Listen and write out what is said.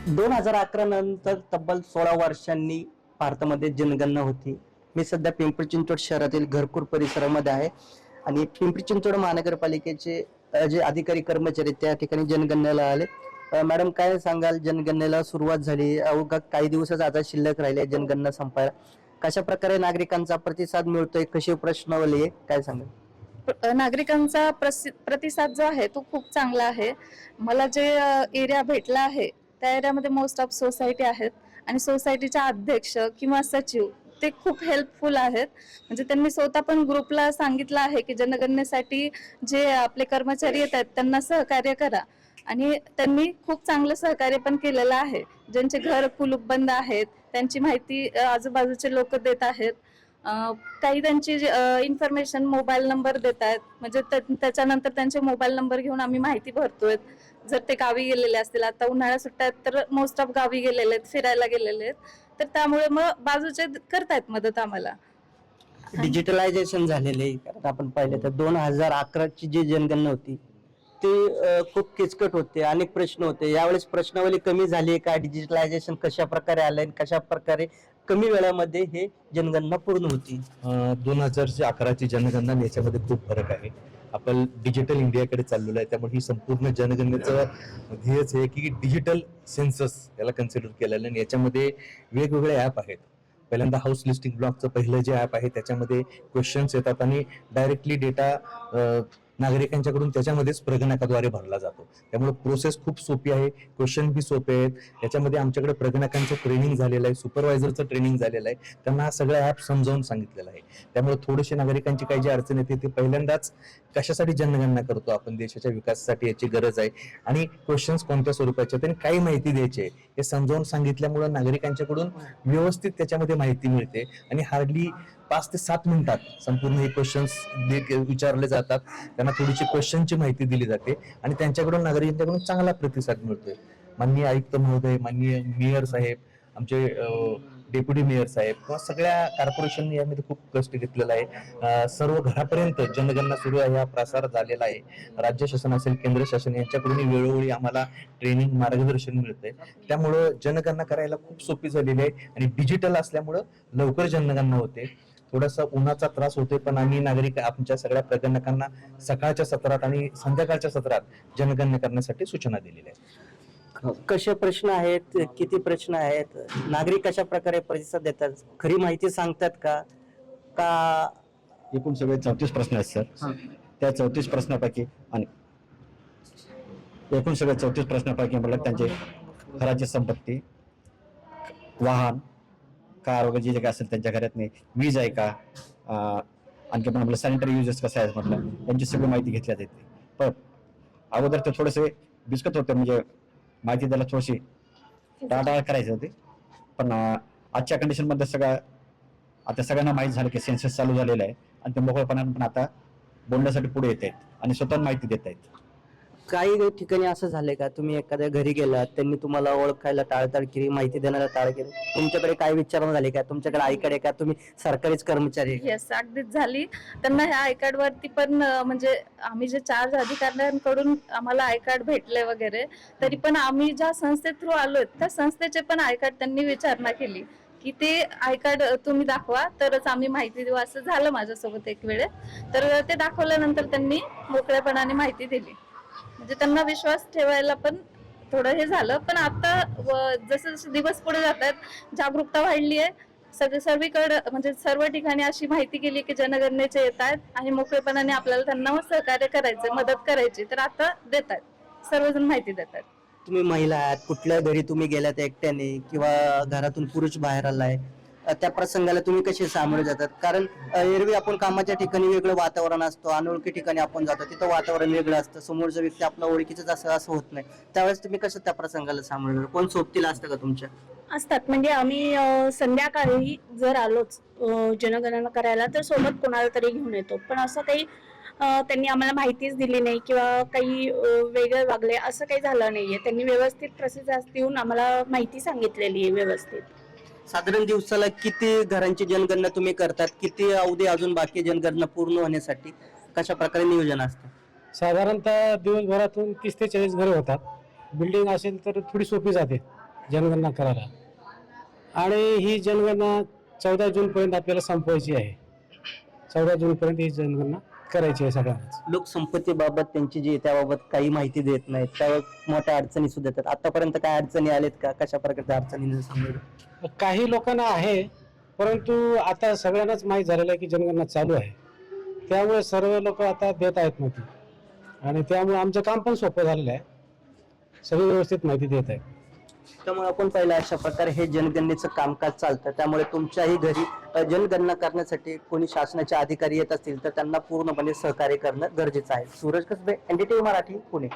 2011 नंतर तब्बल 16 वर्षांनी भारतामध्ये जनगणना होती. मी सध्या पिंपरी चिंचवड शहरातील घरकुर परिसरामध्ये आहे आणि पिंपरी चिंचवड महानगरपालिकेचे जे अधिकारी कर्मचारी त्या ठिकाणी जनगणनेला आले. मॅडम, काय सांगाल? जनगणनेला सुरुवात झाली, अवघा काही दिवसच आता शिल्लक राहिले जनगणना संपायला. कशा प्रकारे नागरिकांचा प्रतिसाद मिळतोय, कशी प्रश्नावली आहे, काय सांगाल? नागरिकांचा प्रतिसाद जो आहे तो खूप चांगला आहे. मला जे एरिया भेटला आहे त्या एरियामध्ये मोस्ट ऑफ सोसायटी आहेत आणि सोसायटीच्या अध्यक्ष किंवा सचिव ते खूप हेल्पफुल आहेत. म्हणजे त्यांनी स्वतः पण ग्रुपला सांगितलं आहे की जनगणनेसाठी जे आपले कर्मचारी येत आहेत त्यांना सहकार्य करा आणि त्यांनी खूप चांगलं सहकार्य पण केलेलं आहे. ज्यांचे घर कुलूपबंद आहेत त्यांची माहिती आजूबाजूचे लोक देत आहेत. काही त्यांची इन्फॉर्मेशन मोबाईल नंबर देत आहेत. म्हणजे त्याच्यानंतर त्यांचे मोबाईल नंबर घेऊन आम्ही माहिती भरतोय. जर ते गावी गेलेले असतील, आता उन्हाळ्या सुट्ट्यात तर मोस्ट ऑफ गावी गेलेले आहेत, फिरायला गेलेले आहेत, तर त्यामुळे मग बाजूचे करतायत मदत आम्हाला. डिजिटलायझेशन झालेले कारण आपण पाहिलं तर 2011 ची जी जनगणना होती ती खूप किचकट होते, अनेक प्रश्न होते. यावेळेस प्रश्नावली कमी झाली का? डिजिटलायझेशन कशा प्रकारे आलंय, कशा प्रकारे कमी वेळामध्ये हे जनगणना पूर्ण होती? 2011ची जनगणना आणि याच्यामध्ये खूप फरक आहे. आपण डिजिटल इंडियाकडे चाललेलो आहे, त्यामुळे ही संपूर्ण जनगणनेचं ध्येयच आहे की डिजिटल सेन्सस याला कन्सिडर केलेलं आणि याच्यामध्ये वेगवेगळे ॲप आहेत. पहिल्यांदा हाऊस लिस्टिंग ब्लॉकचं पहिलं जे ॲप आहे त्याच्यामध्ये क्वेश्चन्स येतात आणि डायरेक्टली डेटा नागरिकांच्याकडून त्याच्यामध्येच प्रगणकाद्वारे भरला जातो. त्यामुळे प्रोसेस खूप सोपी आहे, क्वेश्चन बी सोपे आहेत. याच्यामध्ये आमच्याकडे प्रगणकांचं ट्रेनिंग झालेलं आहे, सुपरवायझरचं ट्रेनिंग झालेलं आहे, त्यांना हा सगळं ॲप समजावून सांगितलेलं आहे. त्यामुळे थोडेसे नागरिकांची काही जी अडचण येते ते पहिल्यांदाच कशासाठी जनगणना करतो आपण, देशाच्या विकासासाठी याची गरज आहे आणि क्वेश्चन्स कोणत्या स्वरूपाचे आणि काही माहिती द्यायची आहे हे समजावून सांगितल्यामुळे नागरिकांच्याकडून व्यवस्थित त्याच्यामध्ये माहिती मिळते आणि हार्डली 5 ते 7 मिनिटात संपूर्ण हे क्वेश्चन्स विचारले जातात. त्यांना थोडीशी क्वेश्चनची माहिती दिली जाते आणि त्यांच्याकडून नागरिकांच्याकडून चांगला प्रतिसाद मिळतोय. माननीय आयुक्त महोदय, माननीय मेयर साहेब, आमचे डेप्युटी मेयर साहेब किंवा सगळ्या कॉर्पोरेशनने यामध्ये खूप कष्ट घेतलेला आहे. सर्व घरापर्यंत जनगणना सुरू आहे, हा प्रसार झालेला आहे. राज्य शासन असेल, केंद्र शासन यांच्याकडून वेळोवेळी आम्हाला ट्रेनिंग, मार्गदर्शन मिळतंय. त्यामुळं जनगणना करायला खूप सोपी झालेली आहे आणि डिजिटल असल्यामुळं लवकर जनगणना होते. थोडासा उन्हाचा त्रास होतोय, पण आम्ही नागरिक आमच्या सगळ्या प्रगणकांना सकाळच्या सत्रात आणि संध्याकाळच्या सत्रात जनगणना करण्यासाठी सूचना दिलेल्या आहेत. कसे प्रश्न आहेत, किती प्रश्न आहेत, नागरिक कशा प्रकारे प्रतिसाद देतात, खरी माहिती सांगतात का? एकूण सगळे 34 प्रश्न आहेत सर. त्या 34 प्रश्नापैकी आणि एकूण सगळे 34 प्रश्नापैकी म्हटलं त्यांचे घराची संपत्ती, वाहन, कार वगैरे जे काय असेल त्यांच्या घरात नाही, वीज आहे का, आणखी पण आपलं सॅनिटरी युजेस कसं आहे म्हटलं त्यांची सगळी माहिती घेतल्यात येते. पण अगोदर ते थोडेसे बिस्कट होते, म्हणजे माहिती द्यायला थोडीशी टाळाटाळ करायची होती. पण आजच्या कंडिशनमध्ये आता सगळ्यांना माहीत झालं की सेन्सस चालू झालेलं आहे आणि ते मोकळेपणाने पण आता बोलण्यासाठी पुढे येत आहेत आणि स्वतः माहिती देत आहेत. काही ठिकाणी असं झालंय का, तुम्ही एखाद्या घरी गेलात, त्यांनी तुम्हाला ओळखायला टाळताळ केली, माहिती देण्याला टाळ केली, तुमच्याकडे काय विचारणा झाली का? तुमच्याकडे आय कार्ड आहे का? तुम्ही सरकारीच कर्मचारी आहे? येस, अगदीच झाली. त्यांना ह्या आय कार्ड वरती पण म्हणजे आम्ही जे 4 अधिकाऱ्यांकडून आम्हाला आय कार्ड भेटले वगैरे, तरी पण आम्ही ज्या संस्थे थ्रू आलोय त्या संस्थेचे पण आय कार्ड त्यांनी विचारणा केली की ते आय कार्ड तुम्ही दाखवा तरच आम्ही माहिती देऊ. असं झालं माझ्यासोबत एक वेळेस. तर ते दाखवल्यानंतर त्यांनी मोकळेपणाने माहिती दिली. म्हणजे त्यांना विश्वास ठेवायला पण थोडं हे झालं. पण आता जसे जसे दिवस पुढे जात आहेत जागरूकता वाढली आहे. सर्वीकडे म्हणजे सर्व ठिकाणी अशी माहिती गेली की जनगणनेचे येत आहेत आणि मोकळेपणाने आपल्याला त्यांना सहकार्य करायचे, मदत करायची, तर आता देत आहेत, सर्वजण माहिती देत आहेत. तुम्ही महिला आहात, कुठल्या घरी तुम्ही गेलात एकट्याने किंवा घरातून पुरुष बाहेर आलाय, त्या प्रसंगाला तुम्ही कसे सामोरे जातात? कारण एरवी आपण कामाच्या ठिकाणी वेगळं वातावरण असतं, अनोळखी ठिकाणी आपण जातो तिथं वातावरण वेगळं असतं, समोरचा व्यक्ती आपला ओळखीचं असं होत नाही. त्यावेळेस तुम्ही कसं त्या प्रसंगाला सामोरे जाता? कोण सोबतीला असतं का तुमच्या? असतात. म्हणजे आम्ही संध्याकाळी जर आलोच जनगणना करायला तर सोबत कोणाला तरी घेऊन येतो. पण असं काही त्यांनी आम्हाला माहितीच दिली नाही किंवा काही वेगळे वागले असं काही झालं नाहीये. त्यांनी व्यवस्थित प्रतिसाद देऊन आम्हाला माहिती सांगितलेली आहे व्यवस्थित. साधारण दिवसाला किती घरांची जनगणना तुम्ही करतात? किती अवधी अजून बाकी जनगणना पूर्ण होण्यासाठी? कशा प्रकारे नियोजन असतं? साधारणतः दिवसभरातून 30 ते 40 घरं होतात. बिल्डिंग असेल तर थोडी सोपी जाते. जनगणना करायला. आणि ही जनगणना 14 जूनपर्यंत आपल्याला संपवायची आहे. 14 जूनपर्यंत ही जनगणना करायची आहे सगळ्यांनाच. लोकसंपत्तीबाबत त्यांची जी त्याबाबत काही माहिती देत नाहीत, त्यावर मोठ्या अडचणी सुद्धा येतात. आतापर्यंत काय अडचणी आलेत का? कशा प्रकारच्या अडचणी सांगू? काही लोकांना आहे, परंतु आता सगळ्यांनाच माहीत झालेलं आहे की जनगणना चालू आहे. त्यामुळे सर्व लोक आता देत आहेत माहिती, आणि त्यामुळे आमचं काम पण सोपं झालेलं आहे. सगळी व्यवस्थित माहिती देत आहे. त्यामुळे आपण पहिलं अशा प्रकारे हे जनगणनेचं कामकाज चालतं. त्यामुळे तुमच्याही घरी जनगणना करण्यासाठी कोणी शासनाचे अधिकारी येत असतील तर त्यांना पूर्णपणे सहकार्य करणं गरजेचं आहे. सूरज कसबे, NDTV मराठी, पुणे.